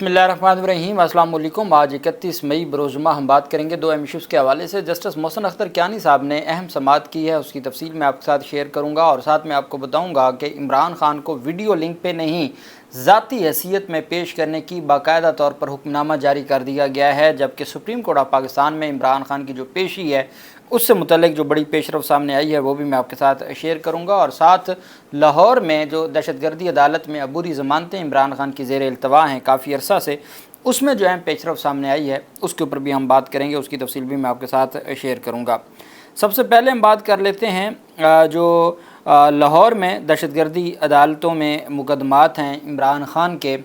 बिस्मिल्लाहिर्रहमानिर्रहीम। अस्सलाम वालेकुम। आज 31 मई बरोज़ुमा हम बात करेंगे दो अहम इश्यूज़ के हवाले से। जस्टिस मोहसिन अख्तर कियानी साहब ने अहम समाअत की है, उसकी तफसील मैं आपके साथ शेयर करूँगा और साथ में आपको बताऊँगा कि इमरान खान को वीडियो लिंक पे नहीं ज़ाती हैसियत में पेश करने की बाकायदा तौर पर हुक्मनामा जारी कर दिया गया है, जबकि सुप्रीम कोर्ट ऑफ पाकिस्तान में इमरान खान की जो पेशी है उससे मुतल्लिक जो बड़ी पेशरफ सामने आई है वो भी मैं आपके साथ शेयर करूँगा। और साथ लाहौर में जो दहशतगर्दी अदालत में अबूरी ज़मानतें इमरान खान की ज़ेर इल्तवा हैं काफ़ी अरसा से, उसमें जो अहम पेशरफ सामने आई है उसके ऊपर भी हम बात करेंगे, उसकी तफसील भी मैं आपके साथ शेयर करूँगा। सबसे पहले हम बात कर लेते हैं जो लाहौर में दहशतगर्दी अदालतों में मुकदमात हैं इमरान खान के।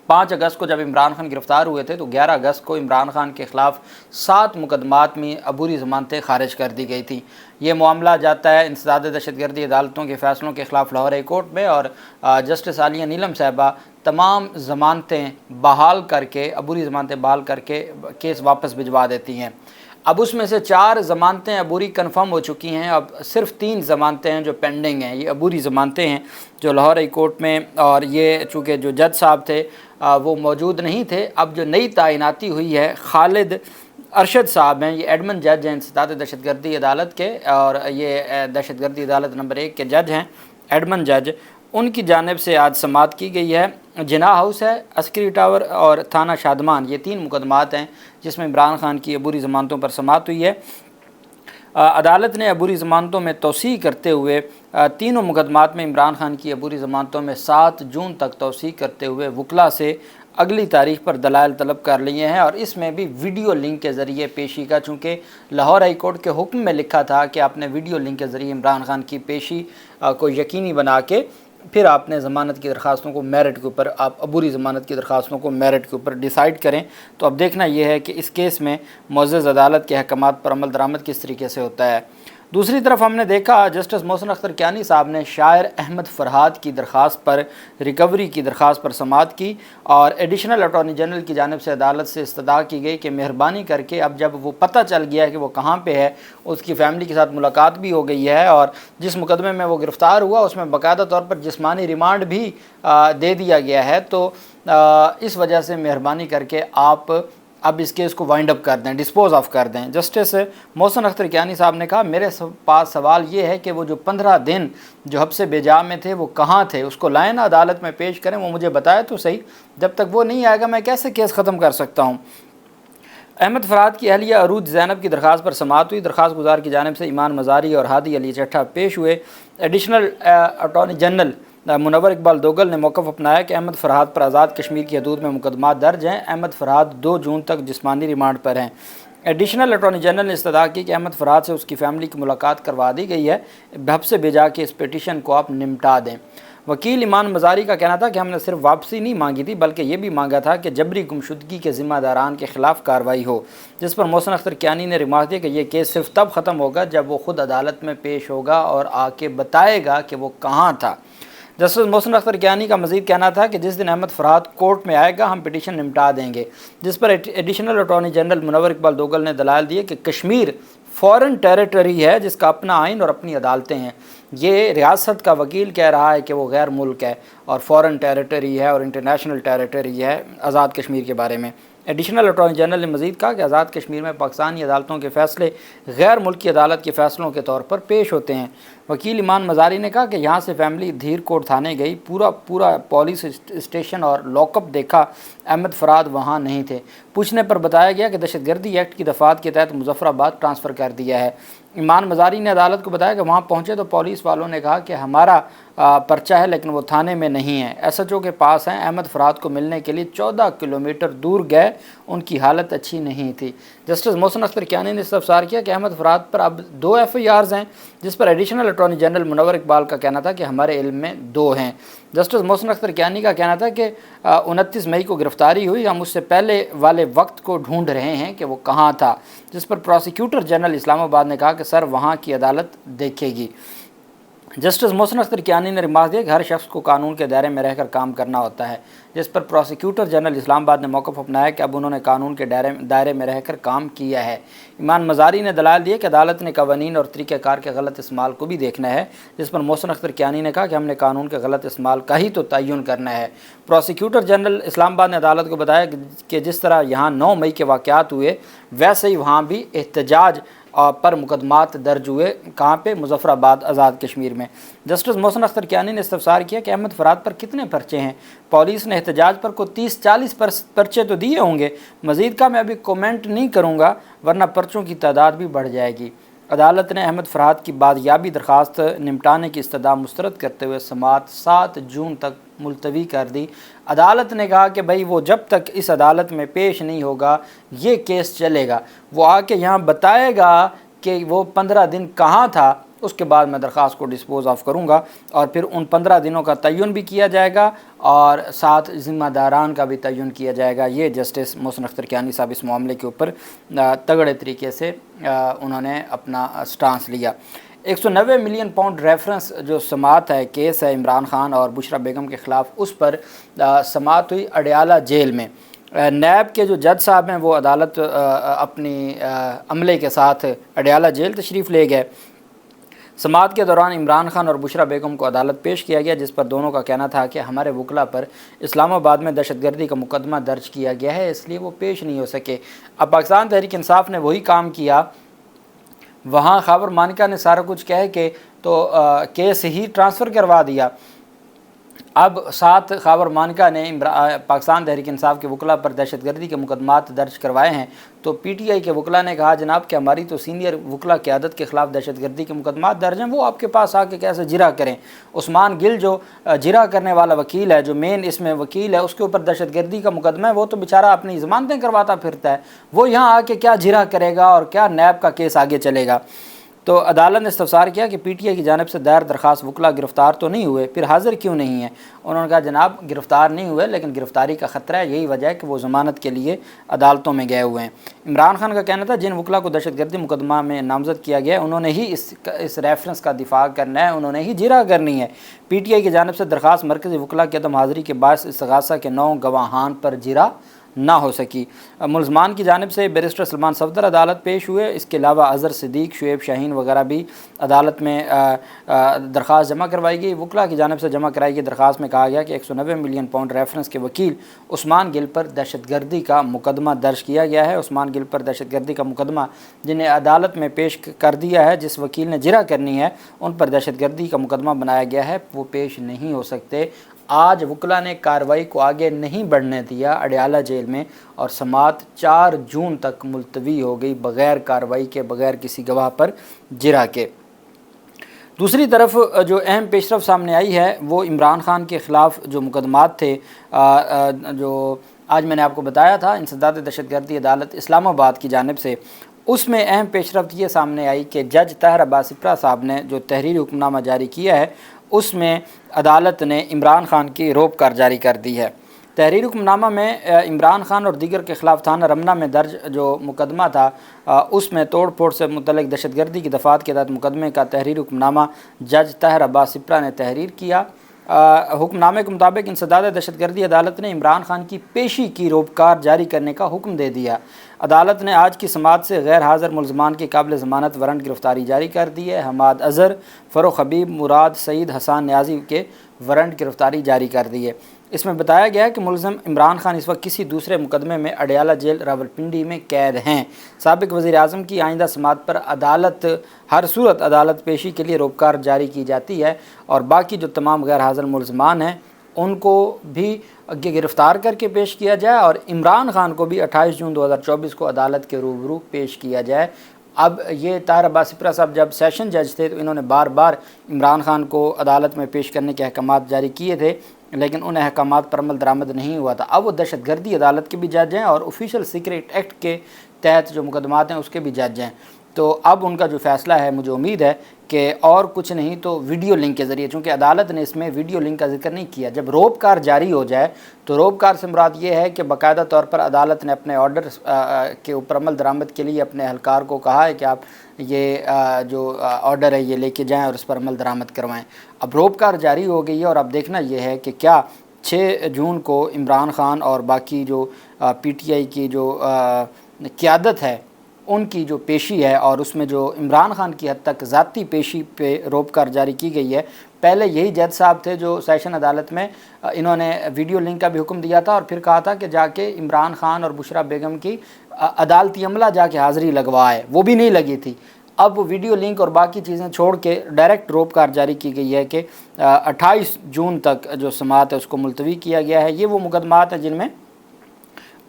5 अगस्त को जब इमरान खान गिरफ़्तार हुए थे तो 11 अगस्त को इमरान खान के ख़िलाफ़ 7 मुकदमात में अबूरी ज़मानतें खारिज कर दी गई थी। ये मामला जाता है इंसदाद दहशतगर्दी अदालतों के फ़ैसलों के ख़िलाफ़ लाहौर हाई कोर्ट में, और जस्टिस आलिया नीलम साहिबा तमाम ज़मानतें बहाल करके, अबूरी ज़मानतें बहाल करके केस वापस भिजवा देती हैं। अब उसमें से 4 ज़मानतें अबूरी कन्फर्म हो चुकी हैं, अब सिर्फ 3 ज़मानतें हैं जो पेंडिंग हैं। ये अबूरी ज़मानतें हैं जो लाहौर हाई कोर्ट में, और ये चूँकि जो जज साहब थे वो मौजूद नहीं थे। अब जो नई तैनाती हुई है खालिद अरशद साहब हैं, ये एडमन जज हैं इंसदाद दहशतगर्दी अदालत के, और ये दहशतगर्दी अदालत नंबर 1 के जज हैं, एडमन जज। उनकी जानिब से आज समाअत की गई है। जिना हाउस है, अस्करी टावर और थाना शादमान, ये 3 मुकदमात हैं जिसमें इमरान खान की अबूरी ज़मानतों पर समाअत हुई है। अदालत ने अबूरी ज़मानतों में तोसी करते हुए तीनों मुकदमात में इमरान खान की अबूरी ज़मानतों में 7 जून तक तोसी करते हुए वकला से अगली तारीख पर दलाइल तलब कर लिए हैं, और इसमें भी वीडियो लिंक के ज़रिए पेशी का, चूँकि लाहौर हाई कोर्ट के हुक्म में लिखा था कि आपने वीडियो लिंक के ज़रिए इमरान खान की पेशी को यकीनी बना के फिर आपने ज़मानत की दरख्वास्तों को मेरिट के ऊपर, आप अबूरी ज़मानत की दरख्वास्तों को मेरिट के ऊपर डिसाइड करें। तो अब देखना यह है कि इस केस में मुअज़्ज़ज़ अदालत के अहकामात पर अमल दरामद किस तरीके से होता है। दूसरी तरफ हमने देखा जस्टिस मोहसिन अख्तर कियानी साहब ने शायर अहमद फ़रहाद की दरख्वास्त पर, रिकवरी की दरख्वास्त पर समाअत की, और एडिशनल अटॉर्नी जनरल की जानिब से अदालत से इस्तदा की गई कि मेहरबानी करके, अब जब वो पता चल गया है कि वो कहाँ पे है, उसकी फ़ैमिली के साथ मुलाकात भी हो गई है, और जिस मुकदमे में वो गिरफ़्तार हुआ उसमें बाकायदा तौर पर जिस्मानी रिमांड भी दे दिया गया है, तो इस वजह से मेहरबानी करके आप अब इस केस को वाइंड अप कर दें, डिस्पोज ऑफ कर दें। जस्टिस मोहसिन अख्तर कियानी साहब ने कहा, मेरे पास सवाल ये है कि वो जो 15 दिन जो हब्से बेजा में थे वो कहाँ थे, उसको लाएं ना अदालत में पेश करें, वो मुझे बताए तो सही। जब तक वो नहीं आएगा मैं कैसे केस ख़त्म कर सकता हूँ। अहमद फ़रहाद की अहलिया अरूज ज़ैनब की दरख्वास्त पर समाअत हुई। दरख्वास्त गुजार की जानिब से ईमान मज़ारी और हादी अली चट्ठा पेश हुए। Additional attorney general Munawwar Iqbal Duggal ने मौक़िफ़ अपनाया कि अहमद फ़रहाद पर आज़ाद कश्मीर की हदूद में मुकदमा दर्ज हैं। अहमद फ़रहाद 2 जून तक जिस्मानी रिमांड पर हैं। एडिशनल अटॉर्नी जनरल ने इस्तदा की कि अहमद फ़रहाद से उसकी फ़ैमिली की मुलाकात करवा दी गई है, हब्से भेजा के इस पिटीशन को आप निपटा दें। वकील ईमान मज़ारी का कहना था कि हमने सिर्फ वापसी नहीं मांगी थी बल्कि ये भी मांगा था कि जबरी गुमशुदगी के ज़िम्मेदारान के ख़िलाफ़ कार्रवाई हो, जिस पर मोहसिन अख्तर कियानी ने रिमार्क दिया कि यह केस सिर्फ तब ख़त्म होगा जब वो ख़ुद अदालत में पेश होगा और आके बताएगा कि वो कहाँ था। जस्टिस मोहसिन अख्तर कियानी का मज़ीद कहना था कि जिस दिन अहमद फ़रहाद कोर्ट में आएगा हम पिटीशन निपटा देंगे, जिस पर additional attorney general Munawwar Iqbal Duggal ने दलाइल दिए कि कश्मीर फ़ॉरेन टेरिटरी है जिसका अपना आइन और अपनी अदालतें हैं। ये रियासत का वकील कह रहा है कि वो गैर मुल्क है और फ़ॉरेन टेरिटरी है और इंटरनेशनल टेरिटरी है आज़ाद कश्मीर के बारे में। एडिशनल अटॉर्नी जनरल ने मज़ीद कहा कि आज़ाद कश्मीर में पाकिस्तानी अदालतों के फ़ैसले गैर मुल्की अदालत के फ़ैसलों के तौर पर पेश होते हैं। वकील ईमान मज़ारी ने कहा कि यहाँ से फैमिली धीर कोट थाने गई, पूरा पुलिस स्टेशन और लॉकअप देखा, अहमद फ़रहाद वहाँ नहीं थे। पूछने पर बताया गया कि दहशतगर्दी एक्ट की दफ़ात के तहत मुज़फ़्फ़राबाद ट्रांसफ़र कर दिया है। ईमान मज़ारी ने अदालत को बताया कि वहाँ पहुँचे तो पुलिस वालों ने कहा कि हमारा पर्चा है लेकिन वो थाने में नहीं है, SHO के पास हैं। अहमद फ़रहाद को मिलने के लिए 14 किलोमीटर दूर गए, उनकी हालत अच्छी नहीं थी। जस्टिस मोहसिन अख्तर कियानी ने इस्तफ़सार किया कि अहमद फ़रहाद पर अब 2 FIRs हैं, जिस पर additional attorney general Munawwar Iqbal का कहना था कि हमारे इल्म में 2 हैं। जस्टिस मोहसिन अख्तर कियानी का कहना था कि 29 मई को गिरफ़्तारी हुई, हम उससे पहले वाले वक्त को ढूंढ रहे हैं कि वो कहाँ था, जिस पर प्रोसिक्यूटर जनरल इस्लामाबाद ने कहा कि सर वहाँ की अदालत देखेगी। जस्टिस मोहसिन अख्तर कियानी ने रिमार्क दिया कि हर शख्स को कानून के दायरे में रहकर काम करना होता है, जिस पर प्रोसिक्यूटर जनरल इस्लामाबाद ने मौक़िफ़ अपनाया कि अब उन्होंने कानून के दायरे में रहकर काम किया है। ईमान मज़ारी ने दलाल दिए कि अदालत ने कवानीन और तरीक़ाकार के गलत इस्तेमाल को भी देखना है, जिस पर मोहसिन अख्तर कियानी ने कहा कि हमने कानून के गलत इस्तेमाल का ही तो तयन करना है। प्रोसिक्यूटर जनरल इस्लामाबाद ने अदालत को बताया कि जिस तरह यहाँ 9 मई के वाक़यात हुए, वैसे ही वहाँ भी एहतजाज पर मुकदमात दर्ज हुए। कहाँ पे? मुजफ्फराबाद, आज़ाद कश्मीर में। जस्टिस मोहसिन अख्तर कियानी ने इस्तफसार किया कि अहमद फराद पर कितने पर्चे हैं। पुलिस ने एहतजाज पर को 30-40 पर्चे तो दिए होंगे। मज़ीद का मैं अभी कमेंट नहीं करूँगा वरना पर्चों की तादाद भी बढ़ जाएगी। अदालत ने अहमद फराद की बादयाबी दरख्वास्त निपटाने की इस्तदा मुस्तरद करते हुए समाअत 7 जून तक मुलतवी कर दी। अदालत ने कहा कि भाई वो जब तक इस अदालत में पेश नहीं होगा ये केस चलेगा, वो आके यहाँ बताएगा कि वो 15 दिन कहाँ था, उसके बाद मैं दरख्वास्त को डिस्पोज़ ऑफ करूँगा और फिर उन 15 दिनों का तयन भी किया जाएगा और साथ ज़िम्मेदारान का भी तयन किया जाएगा। ये जस्टिस मोहसिन अख्तर कियानी साहब इस मामले के ऊपर तगड़े तरीके से उन्होंने अपना स्टांस लिया। 190 मिलियन पाउंड रेफरेंस जो समाअत है, केस है इमरान खान और बुशरा बेगम के ख़िलाफ़, उस पर समाअत हुई अडयाला जेल में। नैब के जो जज साहब हैं वो अदालत अपनी अमले के साथ अडयाला जेल तशरीफ़ ले गए। समाअत के दौरान इमरान खान और बुशरा बेगम को अदालत पेश किया गया, जिस पर दोनों का कहना था कि हमारे वकला पर इस्लामाबाद में दहशतगर्दी का मुकदमा दर्ज किया गया है, इसलिए वो पेश नहीं हो सके। अब पाकिस्तान तहरीक इंसाफ ने वही काम किया, वहाँ खैबर मानिका ने सारा कुछ कह के तो केस ही ट्रांसफ़र करवा दिया। अब साथ खैबर मानिका ने पाकिस्तान तहरीक इंसाफ के वकला पर दहशतगर्दी के मुकदमात दर्ज करवाए हैं, तो PTI के वकला ने कहा जनाब कि हमारी तो सीनियर वकला क़यादत के ख़िलाफ़ दहशतगर्दी के मुकदमात दर्ज हैं, वो आपके पास आके कैसे जिरा करें। उस्मान गिल जो जिरा करने वाला वकील है, जो मेन इसमें वकील है, उसके ऊपर दहशतगर्दी का मुकदमा है, वो तो बेचारा अपनी ज़मानतें करवाता फिरता है, वो यहाँ आके क्या जिरा करेगा और क्या नैब का केस आगे चलेगा। तो अदालत ने इस्तफसार किया कि PTI की जानिब से दायर दरख्वास्त वकला गिरफ़्तार तो नहीं हुए, फिर हाज़िर क्यों नहीं है। उन्होंने कहा जनाब गिरफ़्तार नहीं हुए, लेकिन गिरफ़्तारी का ख़तरा है, यही वजह है कि वो ज़मानत के लिए अदालतों में गए हुए हैं। इमरान खान का कहना था जिन वकला को दहशतगर्दी मुकदमा में नामज़द किया गया है उन्होंने ही इस रेफरेंस का दिफा करना है, उन्होंने ही जिरा करनी है। PTI की जानिब से दरख्वास्त मरकज़ी वकला की अदम हाज़िरी के बायस इस्तग़ासा के 9 गवाहान पर जिरा ना हो सकी। मुलज़मान की जानिब से बैरिस्टर सलमान सफदर अदालत पेश हुए। इसके अलावा अज़हर सिद्दीक़, शुएब शाहीन वगैरह भी अदालत में दरख्वास्त जमा करवाई गई। वकला की जानिब से जमा कराई गई दरख्वास्त में कहा गया कि 190 मिलियन पाउंड रेफरेंस के वकील उस्मान गिल पर दहशतगर्दी का मुकदमा दर्ज किया गया है। उस्मान गिल पर दहशतगर्दी का मुकदमा जिन्हें अदालत में पेश कर दिया है, जिस वकील ने जिरा करनी है, उन पर दहशतगर्दी का मुकदमा बनाया गया है, वो पेश नहीं हो सकते। आज वकला ने कार्रवाई को आगे नहीं बढ़ने दिया अडयाला जेल में और समाअत 4 जून तक मुलतवी हो गई बग़ैर कार्रवाई के, बग़ैर किसी गवाह पर जिरा के। दूसरी तरफ जो अहम पेशरफ सामने आई है वो इमरान खान के ख़िलाफ़ जो मुकदमात थे, जो आज मैंने आपको बताया था इंसदाद दहशतगर्दी अदालत इस्लामाबाद की जानिब से, उसमें अहम पेशरफ्त ये सामने आई कि जज ताहिर अब्बास सिप्रा साहब ने जो तहरीरी हुक्मनामा जारी किया है उसमें अदालत ने इमरान खान की रोक कार जारी कर दी है। तहरीरी हुक्मनामा में इमरान खान और दीगर के ख़िलाफ़ थाना रमना में दर्ज जो मुकदमा था उसमें तोड़ फोड़ से मुतल्लिक़ दहशतगर्दी की दफ़ात के तहत मुकदमे का तहरीरी हुक्मनामा जज ताहिर अब्बास सिप्रा ने तहरीर किया। हुक्मनामे के मुताबिक इंसदाद दहशतगर्दी अदालत ने इमरान खान की पेशी की रोबकार जारी करने का हुक्म दे दिया। अदालत ने आज की समाअत से गैर हाज़िर मुलज़मान की काबिल ज़मानत वारंट गिरफ़्तारी जारी कर दी है। हमाद अज़हर, फ़रोख़ हबीब, मुराद सईद, हसन न्याज़ी के वारंट गिरफ़्तारी जारी कर दी है। इसमें बताया गया है कि मुलज़म इमरान खान इस वक्त किसी दूसरे मुकदमे में अडयाला जेल रावलपिंडी में कैद हैं। साबिक़ वज़ीर आज़म की आइंदा समाअत पर अदालत हर सूरत अदालत पेशी के लिए रोबकार जारी की जाती है और बाकी जो तमाम गैर हाज़िर मुलज़मान हैं उनको भी गिरफ़्तार करके पेश किया जाए और इमरान खान को भी 28 जून 2024 को अदालत के रूबरू पेश किया जाए। अब ये ताहिर अब्बास सिप्रा साहब जब सेशन जज थे तो इन्होंने बार बार इमरान खान को अदालत में पेश करने के अहकामात जारी किए थे, लेकिन उन अहकामात पर अमल दरामद नहीं हुआ था। अब वो दहशतगर्दी अदालत के भी जज हैं और ऑफिशियल सीक्रेट एक्ट के तहत जो मुकदमात हैं उसके भी जज हैं। तो अब उनका जो फ़ैसला है, मुझे उम्मीद है کہ اور کچھ نہیں تو ویڈیو لنک کے ذریعے، چونکہ عدالت نے اس میں ویڈیو لنک کا ذکر نہیں کیا، جب روبکار جاری ہو جائے تو روبکار سے مراد یہ ہے کہ باقاعدہ طور پر عدالت نے اپنے آرڈر کے اوپر عمل درآمد کے لیے اپنے اہلکار کو کہا ہے کہ آپ یہ جو آرڈر ہے یہ لے کے جائیں اور اس پر عمل درآمد کروائیں۔ اب روبکار جاری ہو گئی ہے اور اب دیکھنا یہ ہے کہ کیا 6 جون کو عمران خان اور باقی جو پی ٹی آئی کی جو قیادت ہے ان کی جو پیشی ہے، اور اس میں جو عمران خان کی حد تک ذاتی پیشی پہ روبکار جاری کی گئی ہے۔ پہلے یہی جج صاحب تھے جو سیشن عدالت میں انہوں نے ویڈیو لنک کا بھی حکم دیا تھا اور پھر کہا تھا کہ جا کے عمران خان اور بشرا بیگم کی عدالتی عملہ جا کے حاضری لگوائے، وہ بھی نہیں لگی تھی۔ اب ویڈیو لنک اور باقی چیزیں چھوڑ کے ڈائریکٹ روبکار جاری کی گئی ہے کہ 28 جون تک جو سماعت ہے اس کو ملتوی کیا گیا ہے۔ یہ وہ مقدمات ہیں جن میں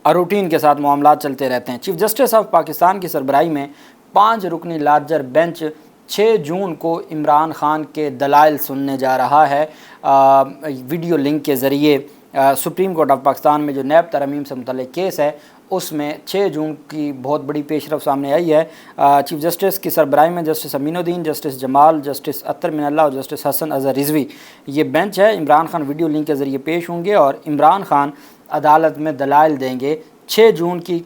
روٹین کے ساتھ معاملات چلتے رہتے ہیں۔ چیف جسٹس آف پاکستان کی سربراہی میں 5 رکنی لارجر بینچ 6 جون کو عمران خان کے دلائل سننے جا رہا ہے ویڈیو لنک کے ذریعے۔ سپریم کورٹ آف پاکستان میں جو نیب ترمیم سے متعلق کیس ہے اس میں 6 جون کی بہت بڑی پیش رفت سامنے آئی ہے۔ چیف جسٹس کی سربراہی میں جسٹس امین الدین، جسٹس جمال، جسٹس اطہر من اللہ اور جسٹس حسن اظہر رضوی یہ بینچ ہے۔ عمران خان ویڈیو لنک کے ذریعے پیش ہوں گے اور عمران خان عدالت میں دلائل دیں گے۔ 6 جون کی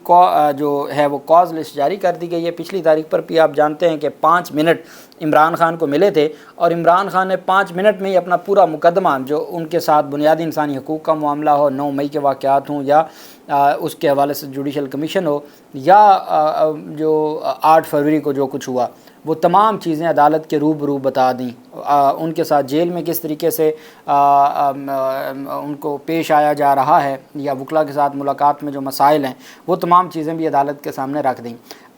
جو ہے وہ کاز لسٹ جاری کر دی گئی ہے۔ پچھلی تاریخ پر بھی آپ جانتے ہیں کہ 5 منٹ عمران خان کو ملے تھے اور عمران خان نے 5 منٹ میں ہی اپنا پورا مقدمہ جو ان کے ساتھ بنیادی انسانی حقوق کا معاملہ ہو، 9 مئی کے واقعات ہوں یا اس کے حوالے سے جوڈیشل کمیشن ہو یا جو 8 فروری کو جو کچھ ہوا، وہ تمام چیزیں عدالت کے روبرو بتا دیں۔ ان کے ساتھ جیل میں کس طریقے سے ان کو پیش آیا جا رہا ہے یا وکلا کے ساتھ ملاقات میں جو مسائل ہیں وہ تمام چیزیں بھی عدالت کے سامنے رکھ دیں۔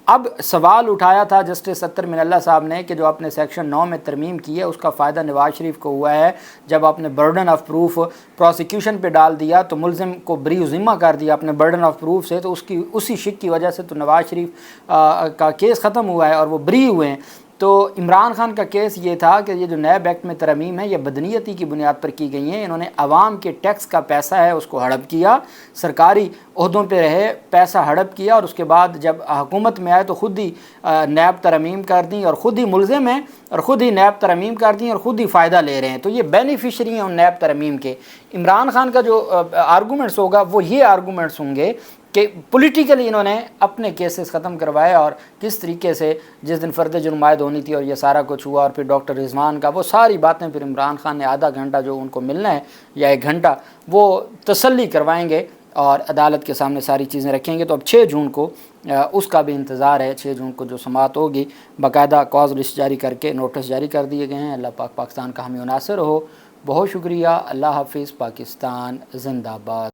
اب سوال اٹھایا تھا جسٹس اطہر من اللہ صاحب نے کہ جو آپ نے سیکشن 9 میں ترمیم کی ہے اس کا فائدہ نواز شریف کو ہوا ہے، جب آپ نے برڈن آف پروف پروسیکیوشن پہ ڈال دیا تو ملزم کو بری ذمہ کر دیا اپنے برڈن آف پروف سے، تو اسی شک کی وجہ سے تو نواز شریف کا کیس ختم ہوا ہے اور وہ بری ہوئے ہیں۔ تو عمران خان کا کیس یہ تھا کہ یہ جو نیب ایکٹ میں ترمیم ہے یہ بدنیتی کی بنیاد پر کی گئی ہیں۔ انہوں نے عوام کے ٹیکس کا پیسہ ہے اس کو ہڑپ کیا، سرکاری عہدوں پہ رہے پیسہ ہڑپ کیا اور اس کے بعد جب حکومت میں آئے تو خود ہی نیب ترمیم کر دیں اور خود ہی ملزم ہیں اور خود ہی نیب ترمیم کر دیں اور خود ہی فائدہ لے رہے ہیں۔ تو یہ بینیفیشری ہیں ان نیب ترمیم کے۔ عمران خان کا جو آرگومنٹس ہوگا وہ یہ آرگومنٹس ہوں گے کہ پولیٹیکلی انہوں نے اپنے کیسز ختم کروائے اور کس طریقے سے جس دن فرد جرم عائد ہونی تھی اور یہ سارا کچھ ہوا، اور پھر ڈاکٹر رضوان کا وہ ساری باتیں پھر عمران خان نے آدھا گھنٹہ جو ان کو ملنا ہے یا 1 گھنٹہ وہ تسلی کروائیں گے اور عدالت کے سامنے ساری چیزیں رکھیں گے۔ تو اب 6 جون کو اس کا بھی انتظار ہے۔ 6 جون کو جو سماعت ہوگی باقاعدہ کاز لسٹ جاری کر کے نوٹس جاری کر دیے گئے ہیں۔ اللہ پاک پاکستان کا حامی و ناصر ہو۔ بہت شکریہ۔ اللہ حافظ۔ پاکستان زندہ باد۔